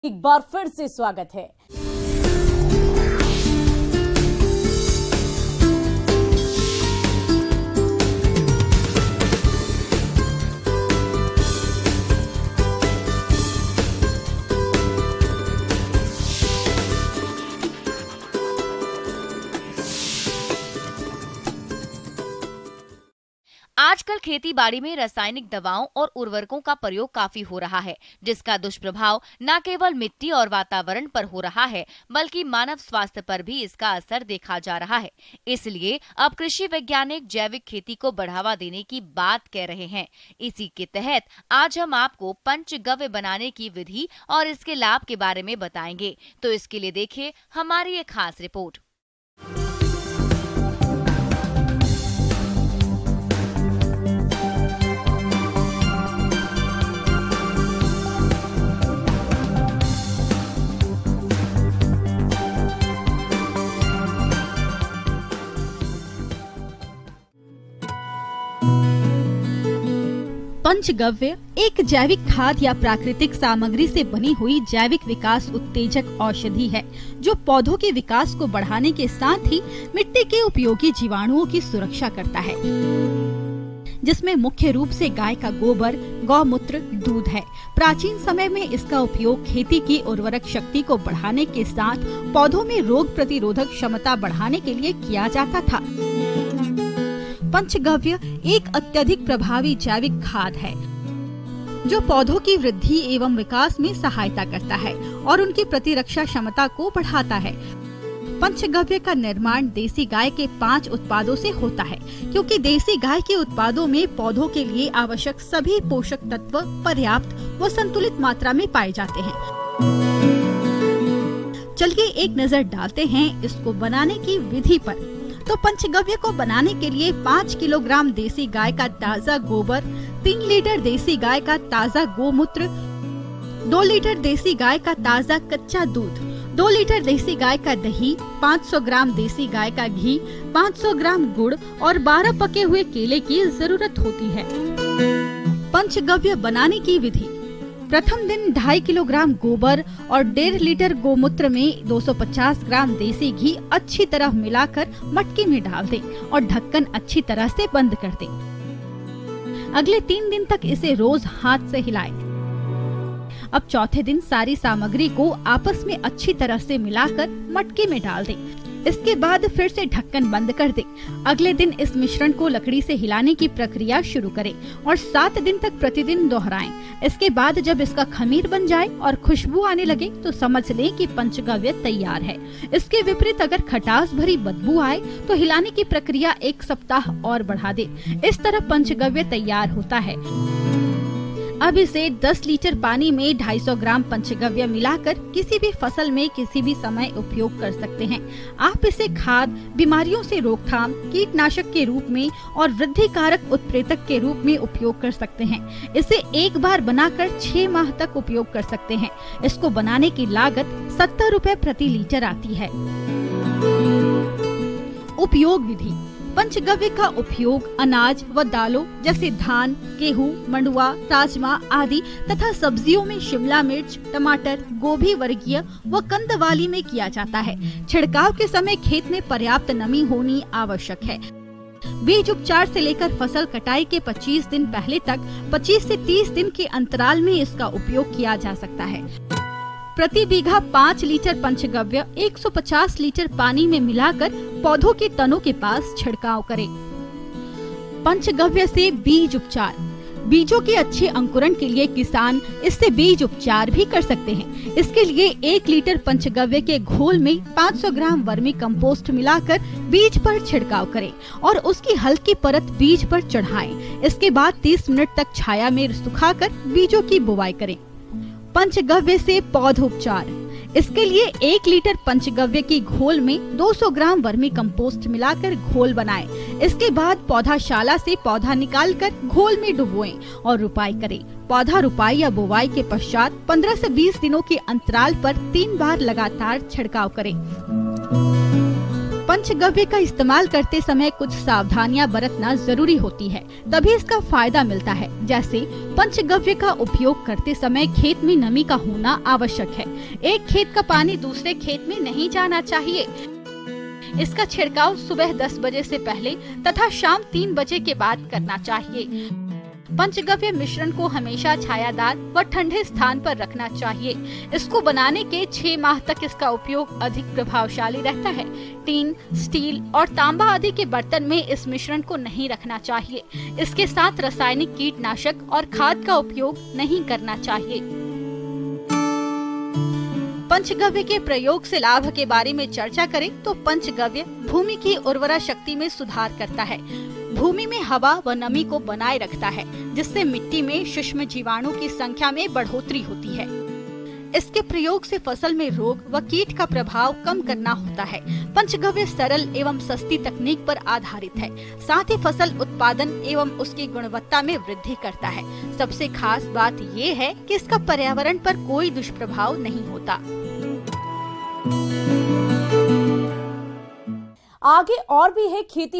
एक बार फिर से स्वागत है। आजकल खेती बाड़ी में रासायनिक दवाओं और उर्वरकों का प्रयोग काफी हो रहा है, जिसका दुष्प्रभाव न केवल मिट्टी और वातावरण पर हो रहा है, बल्कि मानव स्वास्थ्य पर भी इसका असर देखा जा रहा है। इसलिए अब कृषि वैज्ञानिक जैविक खेती को बढ़ावा देने की बात कह रहे हैं। इसी के तहत आज हम आपको पंचगव्य बनाने की विधि और इसके लाभ के बारे में बताएंगे। तो इसके लिए देखिए हमारी एक खास रिपोर्ट। पंचगव्य एक जैविक खाद या प्राकृतिक सामग्री से बनी हुई जैविक विकास उत्तेजक औषधि है, जो पौधों के विकास को बढ़ाने के साथ ही मिट्टी के उपयोगी जीवाणुओं की सुरक्षा करता है, जिसमें मुख्य रूप से गाय का गोबर, गौमूत्र, दूध है। प्राचीन समय में इसका उपयोग खेती की उर्वरक शक्ति को बढ़ाने के साथ पौधों में रोग प्रतिरोधक क्षमता बढ़ाने के लिए किया जाता था। पंचगव्य एक अत्यधिक प्रभावी जैविक खाद है, जो पौधों की वृद्धि एवं विकास में सहायता करता है और उनकी प्रतिरक्षा क्षमता को बढ़ाता है। पंचगव्य का निर्माण देसी गाय के 5 उत्पादों से होता है, क्योंकि देसी गाय के उत्पादों में पौधों के लिए आवश्यक सभी पोषक तत्व पर्याप्त व संतुलित मात्रा में पाए जाते हैं। चलिए एक नजर डालते हैं इसको बनाने की विधि पर। तो पंचगव्य को बनाने के लिए 5 किलोग्राम देसी गाय का ताजा गोबर, 3 लीटर देसी गाय का ताजा गोमूत्र, 2 लीटर देसी गाय का ताजा कच्चा दूध, 2 लीटर देसी गाय का दही, 500 ग्राम देसी गाय का घी, 500 ग्राम गुड़ और 12 पके हुए केले की जरूरत होती है। पंचगव्य बनाने की विधि। प्रथम दिन 2.5 किलोग्राम गोबर और 1.5 लीटर गोमूत्र में 250 ग्राम देसी घी अच्छी तरह मिलाकर मटके में डाल दें और ढक्कन अच्छी तरह से बंद कर दें। अगले 3 दिन तक इसे रोज हाथ से हिलाएं। अब चौथे दिन सारी सामग्री को आपस में अच्छी तरह से मिलाकर मटके में डाल दें। इसके बाद फिर से ढक्कन बंद कर दें। अगले दिन इस मिश्रण को लकड़ी से हिलाने की प्रक्रिया शुरू करें और 7 दिन तक प्रतिदिन दोहराएं। इसके बाद जब इसका खमीर बन जाए और खुशबू आने लगे तो समझ लें कि पंचगव्य तैयार है। इसके विपरीत अगर खटास भरी बदबू आए तो हिलाने की प्रक्रिया 1 सप्ताह और बढ़ा दें। इस तरह पंचगव्य तैयार होता है। अब इसे 10 लीटर पानी में 250 ग्राम पंचगव्य मिलाकर किसी भी फसल में किसी भी समय उपयोग कर सकते हैं। आप इसे खाद, बीमारियों से रोकथाम, कीटनाशक के रूप में और वृद्धि कारक उत्प्रेरक के रूप में उपयोग कर सकते हैं। इसे एक बार बनाकर 6 माह तक उपयोग कर सकते हैं। इसको बनाने की लागत 70 रुपए प्रति लीटर आती है। उपयोग विधि। पंचगव्य का उपयोग अनाज व दालों जैसे धान, गेहूं, मंडुआ, राजमा आदि तथा सब्जियों में शिमला मिर्च, टमाटर, गोभी वर्गीय व कंदवाली में किया जाता है। छिड़काव के समय खेत में पर्याप्त नमी होनी आवश्यक है। बीज उपचार से लेकर फसल कटाई के 25 दिन पहले तक 25 से 30 दिन के अंतराल में इसका उपयोग किया जा सकता है। प्रति बीघा 5 लीटर पंचगव्य 150 लीटर पानी में मिलाकर पौधों के तनों के पास छिड़काव करें। पंचगव्य से बीज उपचार। बीजों के अच्छे अंकुरण के लिए किसान इससे बीज उपचार भी कर सकते हैं। इसके लिए 1 लीटर पंचगव्य के घोल में 500 ग्राम वर्मी कंपोस्ट मिलाकर बीज पर छिड़काव करें और उसकी हल्की परत बीज पर चढ़ाएं। इसके बाद 30 मिनट तक छाया में सुखाकर बीजों की बुवाई करें। पंचगव्य से पौधोपचार। इसके लिए 1 लीटर पंचगव्य की घोल में 200 ग्राम वर्मी कंपोस्ट मिलाकर घोल बनाएं। इसके बाद पौधाशाला से पौधा निकालकर घोल में डुबोएं और रुपाई करें। पौधा रुपाई या बुवाई के पश्चात 15 से 20 दिनों के अंतराल पर 3 बार लगातार छिड़काव करें। पंचगव्य का इस्तेमाल करते समय कुछ सावधानियां बरतना जरूरी होती है, तभी इसका फायदा मिलता है। जैसे पंचगव्य का उपयोग करते समय खेत में नमी का होना आवश्यक है। एक खेत का पानी दूसरे खेत में नहीं जाना चाहिए। इसका छिड़काव सुबह 10 बजे से पहले तथा शाम 3 बजे के बाद करना चाहिए। पंचगव्य मिश्रण को हमेशा छायादार व ठंडे स्थान पर रखना चाहिए। इसको बनाने के 6 माह तक इसका उपयोग अधिक प्रभावशाली रहता है। टीन, स्टील और तांबा आदि के बर्तन में इस मिश्रण को नहीं रखना चाहिए। इसके साथ रासायनिक कीटनाशक और खाद का उपयोग नहीं करना चाहिए। पंचगव्य के प्रयोग से लाभ के बारे में चर्चा करें तो पंचगव्य भूमि की उर्वरा शक्ति में सुधार करता है। भूमि में हवा व नमी को बनाए रखता है, जिससे मिट्टी में सूक्ष्म जीवाणु की संख्या में बढ़ोतरी होती है। इसके प्रयोग से फसल में रोग व कीट का प्रभाव कम करना होता है। पंचगव्य सरल एवं सस्ती तकनीक पर आधारित है, साथ ही फसल उत्पादन एवं उसकी गुणवत्ता में वृद्धि करता है। सबसे खास बात ये है कि इसका पर्यावरण पर कोई दुष्प्रभाव नहीं होता। आगे और भी है खेती